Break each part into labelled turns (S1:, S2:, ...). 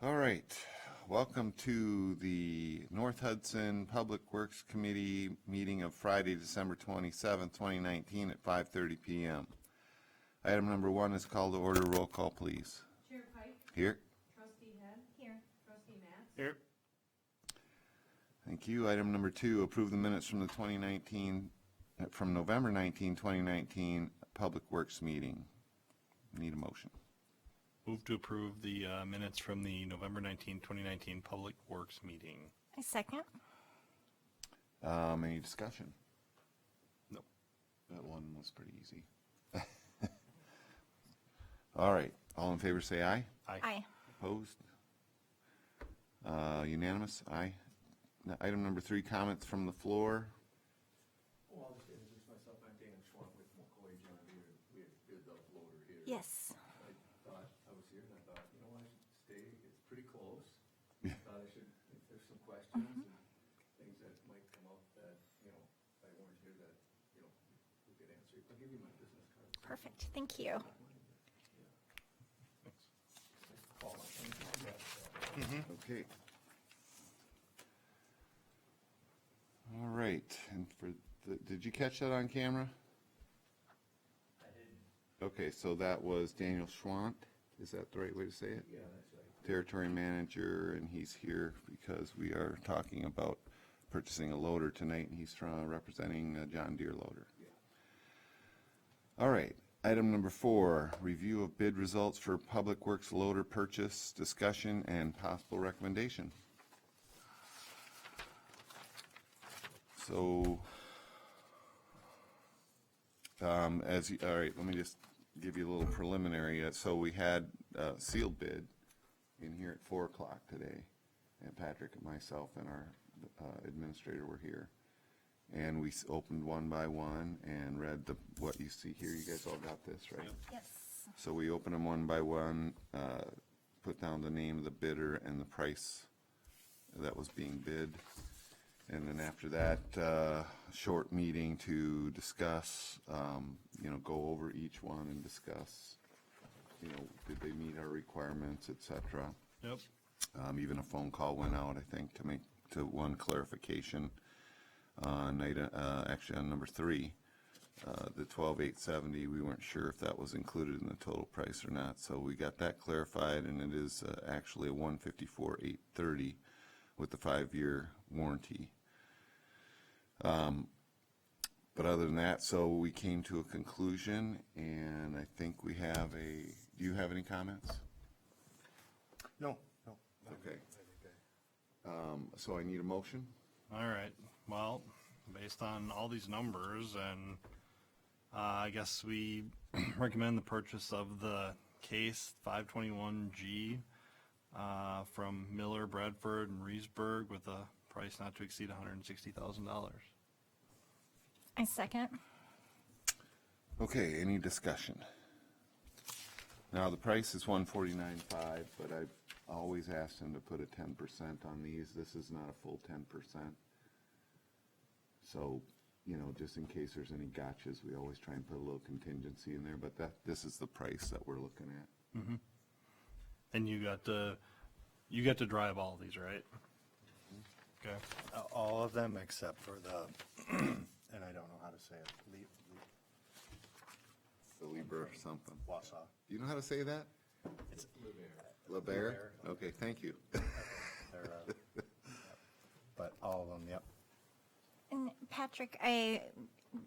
S1: All right, welcome to the North Hudson Public Works Committee meeting of Friday, December 27th, 2019 at 5:30 p.m. Item number 1 is called to order. Roll call, please.
S2: Chair Pike?
S1: Here.
S2: Trustee Head? Here. Trustee Matz?
S3: Here.
S1: Thank you. Item number 2, approve the minutes from the 2019, from November 19, 2019 Public Works meeting. Need a motion.
S3: Move to approve the minutes from the November 19, 2019 Public Works meeting.
S4: I second.
S1: Any discussion?
S3: Nope.
S1: That one was pretty easy. All right, all in favor say aye.
S4: Aye.
S1: Opposed? Unanimous? Aye. Now, item number 3, comments from the floor.
S5: Well, I'll just introduce myself. I'm Daniel Schwant with McCoy John Deere. We have bid the loader here.
S4: Yes.
S5: I thought, I was here and I thought, you know what, I should stay. It's pretty close.
S1: Yeah.
S5: Thought I should, if there's some questions and things that might come up that, you know, if I weren't here that, you know, we could answer. I'll give you my business card.
S4: Perfect. Thank you.
S5: Call my phone.
S1: Okay. All right, and for did you catch that on camera?
S5: I didn't.
S1: Okay, so that was Daniel Schwant. Is that the right way to say it?
S5: Yeah, that's right.
S1: Territory manager, and he's here because we are talking about purchasing a loader tonight, and he's representing a John Deere loader.
S5: Yeah.
S1: All right, item number 4, review of bid results for Public Works loader purchase, discussion, and possible recommendation. So, all right, let me just give you a little preliminary. So we had sealed bid in here at 4 o'clock today, and Patrick and myself and our administrator were here. And we opened one by one and read what you see here. You guys all got this, right?
S4: Yes.
S1: So we opened them one by one, put down the name of the bidder and the price that was being bid. And then after that, short meeting to discuss, go over each one and discuss, did they meet our requirements, et cetera.
S3: Yep.
S1: Even a phone call went out, I think, to one clarification on actually on number 3, the 12,870. We weren't sure if that was included in the total price or not, so we got that clarified, and it is actually a 154,830 with the 5-year warranty. But other than that, so we came to a conclusion, and I think we have do you have any comments?
S5: No.
S1: Okay. So I need a motion?
S3: All right. Well, based on all these numbers, and I guess we recommend the purchase of the Case 521G from Miller, Bradford, and Reesburg with a price not to exceed $160,000.
S4: I second.
S1: Okay, any discussion? Now, the price is $149.5, but I've always asked him to put a 10% on these. This is not a full 10%. So, just in case there's any gotchas, we always try and put a little contingency in there, but this is the price that we're looking at.
S3: Mm-hmm. And you got to drive all these, right? Okay.
S6: All of them except for the, and I don't know how to say it,
S1: The Libra or something.
S6: Wausau.
S1: Do you know how to say that?
S6: It's
S1: LeBaire? Okay, thank you.
S6: But all of them, yep.
S4: And Patrick, I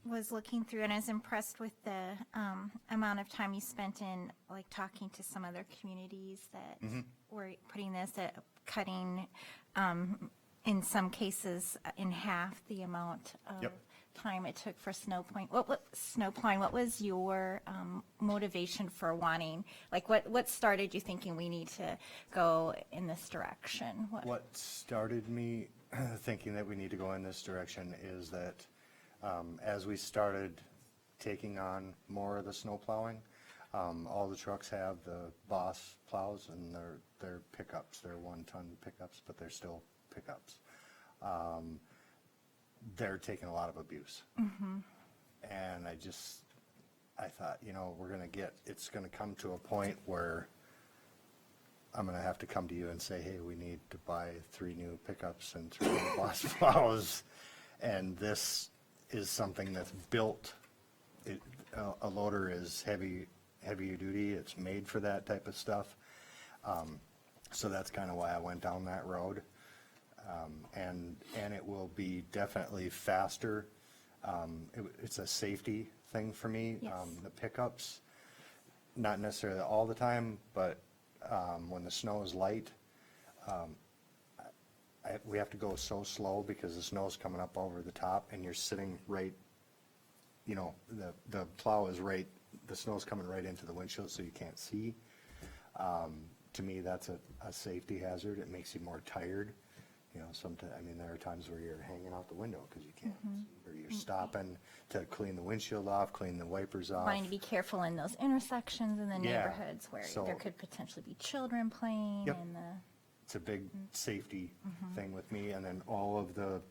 S4: was looking through and I was impressed with the amount of time you spent in talking to some other communities that were putting this at cutting in some cases in half the amount of
S6: Yep.
S4: time it took for snow plowing. What was your motivation for wanting, what started you thinking we need to go in this direction?
S6: What started me thinking that we need to go in this direction is that as we started taking on more of the snow plowing, all the trucks have the Boss plows, and they're pickups. They're 1-ton pickups, but they're still pickups. They're taking a lot of abuse. And I thought, it's going to come to a point where I'm gonna have to come to you and say, hey, we need to buy 3 new pickups and 3 new boss plows. And this is something that's built, a loader is heavier duty, it's made for that type of stuff. So that's kind of why I went down that road. And it will be definitely faster. It's a safety thing for me.
S4: Yes.
S6: The pickups, not necessarily all the time, but when the snow is light, we have to go so slow because the snow's coming up over the top and you're sitting right, you know, the plow is right, the snow's coming right into the windshield so you can't see. To me, that's a safety hazard. It makes you more tired. You know, sometimes, I mean, there are times where you're hanging out the window because you can't, or you're stopping to clean the windshield off, clean the wipers off.
S4: Wanting to be careful in those intersections in the
S6: Yeah,
S4: neighborhoods where
S6: so-
S4: there could potentially be children playing
S6: Yep.
S4: and
S6: It's a big safety thing with me, and then all of the,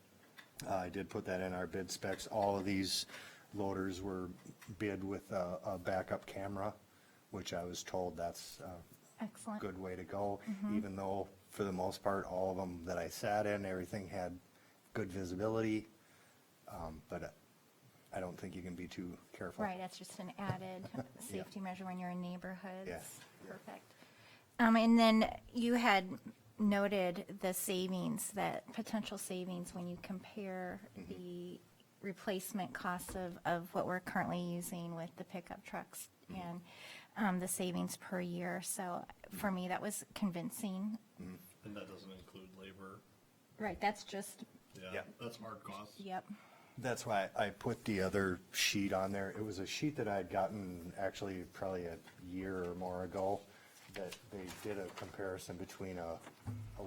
S6: I did put that in our bid specs, all of these loaders were bid with a backup camera, which I was told that's a
S4: excellent.
S6: good way to go, even though, for the most part, all of them that I sat in, everything had good visibility, but I don't think you can be too careful.
S4: Right, that's just an added safety measure when you're in neighborhoods.
S6: Yeah.
S4: Perfect. And then you had noted the savings, that potential savings when you compare the replacement costs of what we're currently using with the pickup trucks and the savings per year. So for me, that was convincing.
S3: And that doesn't include labor.
S4: Right, that's just,
S3: Yeah,
S6: Yeah.
S3: that's hard costs.
S4: yep.
S6: That's why I put the other sheet on there. It was a sheet that I had gotten actually probably a year or more ago, that they did a comparison between a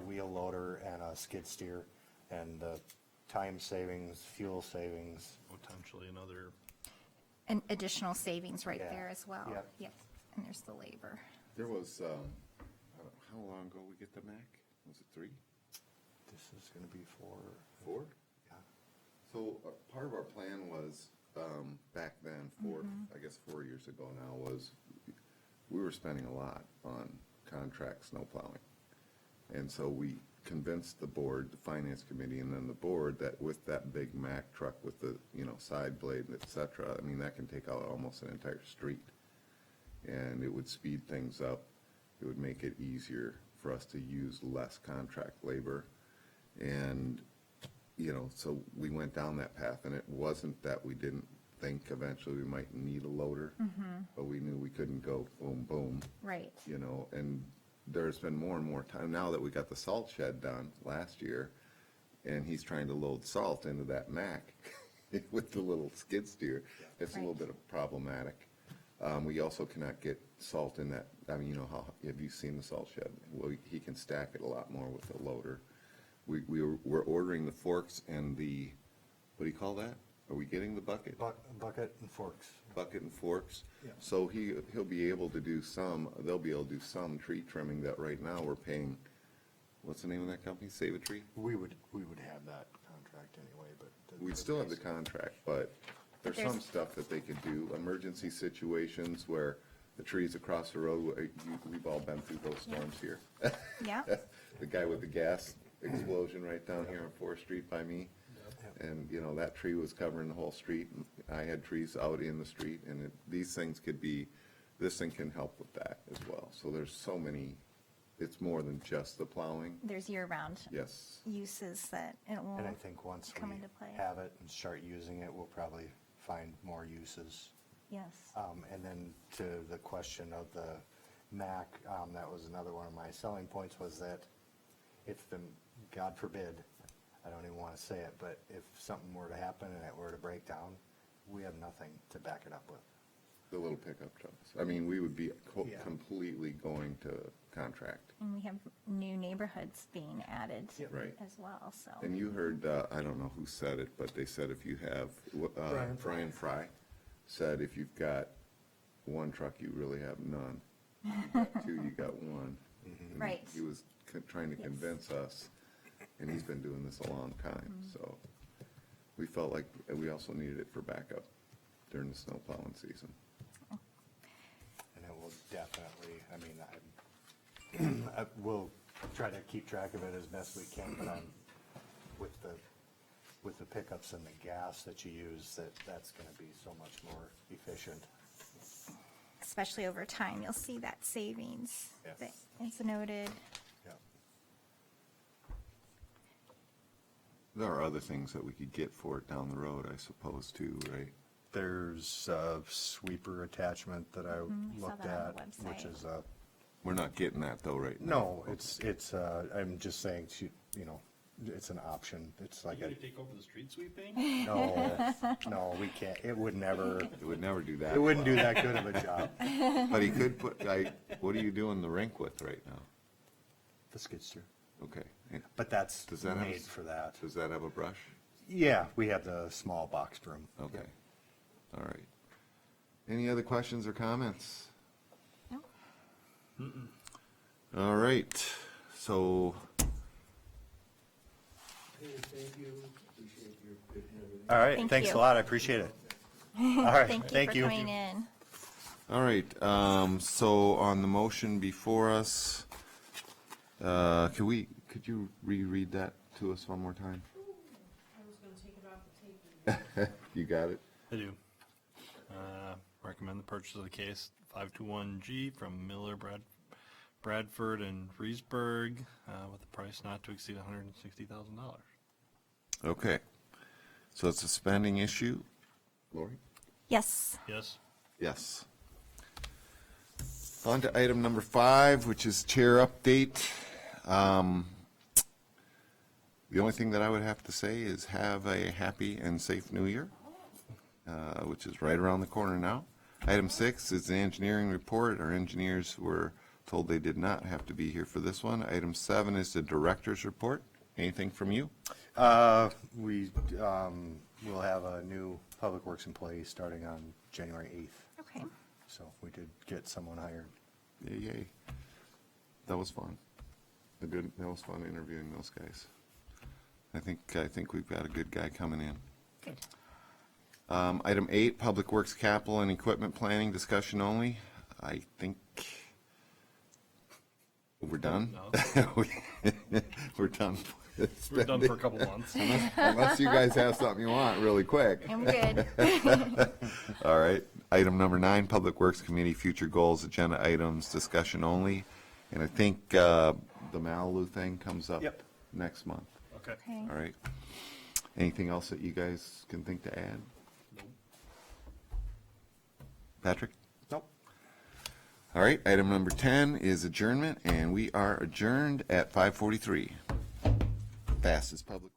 S6: wheel loader and a skid steer, and the time savings, fuel savings.
S3: Potentially another,
S4: And additional savings right
S6: Yeah.
S4: there as well.
S6: Yep.
S4: Yep, and there's the labor.
S1: There was, how long ago we get the Mac? Was it 3?
S6: This is gonna be for,
S1: 4?
S6: yeah.
S1: So part of our plan was, back then, I guess 4 years ago now, was we were spending a lot on contract snow plowing. And so we convinced the board, the finance committee, and then the board that with that big Mack truck with the, you know, side blade, et cetera, I mean, that can take out almost an entire street. And it would speed things up. It would make it easier for us to use less contract labor. And, you know, so we went down that path, and it wasn't that we didn't think eventually we might need a loader, but we knew we couldn't go boom, boom,
S4: Right.
S1: you know, and there's been more and more time, now that we got the salt shed done last year, and he's trying to load salt into that Mack with the little skid steer, it's a little
S4: Right.
S1: bit problematic. We also cannot get salt in that, I mean, you know how, have you seen the salt shed? Well, he can stack it a lot more with the loader. We're ordering the forks and the, what do you call that? Are we getting the bucket?
S6: Bucket and forks.
S1: Bucket and forks?
S6: Yeah.
S1: So he'll be able to do they'll be able to do some tree trimming that right now we're paying, what's the name of that company? Save a Tree?
S6: We would have that contract anyway, but.
S1: We'd still have the contract, but there's some
S4: There's-
S1: stuff that they could do, emergency situations where the trees across the road, we've all been through those storms here.
S4: Yeah,
S1: The guy with the gas explosion right down here on 4th Street by me. And, you know, that tree was covering the whole street. And I had trees out in the street, and these things could be, this thing can help with that as well. So there's so many, it's more than just the plowing.
S4: there's year-round
S1: Yes.
S4: uses that it will
S6: And I think once
S4: come
S6: we
S4: into play.
S6: have it and start using it, we'll probably find more uses.
S4: Yes.
S6: And then to the question of the Mac, that was another one of my selling points, was that if the, God forbid, I don't even want to say it, but if something were to happen and it were to break down, we have nothing to back it up with.
S1: The little pickup trucks. I mean, we would be
S6: Yeah.
S1: completely going to contract.
S4: And we have new neighborhoods being added
S1: Right.
S4: as well, so.
S1: And you heard, I don't know who said it, but they said if you have, Brian Fry said if you've got one truck, you really have none. You got 2, you got 1. And
S4: Right.
S1: He was trying to
S4: Yes.
S1: convince us, and he's been doing this a long time, so we felt like we also needed it for backup during the snow plowing season.
S6: And it will definitely, I mean, We'll try to keep track of it as best we can, but with the pickups and the gas that you use, that's gonna be so much more efficient.
S4: Especially over time, you'll see that savings.
S6: Yes.
S4: That is noted.
S6: Yeah.
S1: There are other things that we could get for it down the road, I suppose, too, right?
S6: There's a sweeper attachment that I
S4: I saw
S6: looked
S4: that on
S6: at,
S4: the
S6: which
S4: website.
S6: is
S1: We're not getting that though, right now.
S6: no, it's, I'm just saying, you know, it's an option. It's like a,
S3: take over the street sweeping?
S6: no, we can't, it would never,
S1: It would never do that.
S6: it wouldn't do that good of a job.
S1: But he could put, what are you doing the rink with right now?
S6: The skid steer.
S1: Okay. And
S6: But that's
S1: Does that have
S6: made
S1: s-
S6: for that.
S1: Does that have a brush?
S6: Yeah, we have the small box broom.
S1: Okay. All right. Any other questions or comments?
S4: No.
S1: All right. So,
S5: Hey, thank you, appreciate your bid and everything.
S6: All right,
S4: Thank
S6: thanks a
S4: you.
S6: lot, I appreciate it. All right,
S4: Thank you for coming in.
S1: all right. So on the motion before us, could you reread that to us one more time?
S2: I was gonna take it off the tape.
S1: You got it?
S3: I do. Recommend the purchase of the case 521G from Miller, Bradford, and Reesburg with a price not to exceed $160,000.
S1: Okay. So it's a spending issue. Lori?
S4: Yes.
S3: Yes?
S1: Yes. On to item number 5, which is chair update. The only thing that I would have to say is have a happy and safe new year, which is right around the corner now. Item 6 is the engineering report. Our engineers were told they did not have to be here for this one. Item 7 is the director's report. Anything from you?
S6: We will have a new public works employee starting on January 8th.
S4: Okay.
S6: So we did get someone hired.
S1: Yay, yay. That was fun. That was fun interviewing those guys. I think we've got a good guy coming in.
S4: Good.
S1: Item 8, Public Works Capital and Equipment Planning, discussion only. I think we're done.
S3: No.
S1: We're done.
S3: We're done for a couple months.
S1: Unless you guys have something you want really quick.
S4: I'm good.
S1: All right. Item number 9, Public Works Committee, future goals, agenda items, discussion only. And I think the Malibu thing comes up
S6: Yep.
S1: next month.
S3: Okay.
S4: Okay.
S1: All right. Anything else that you guys can think to add? Patrick?
S6: Nope.
S1: All right, item number 10 is adjournment, and we are adjourned at 5:43. Fastest public.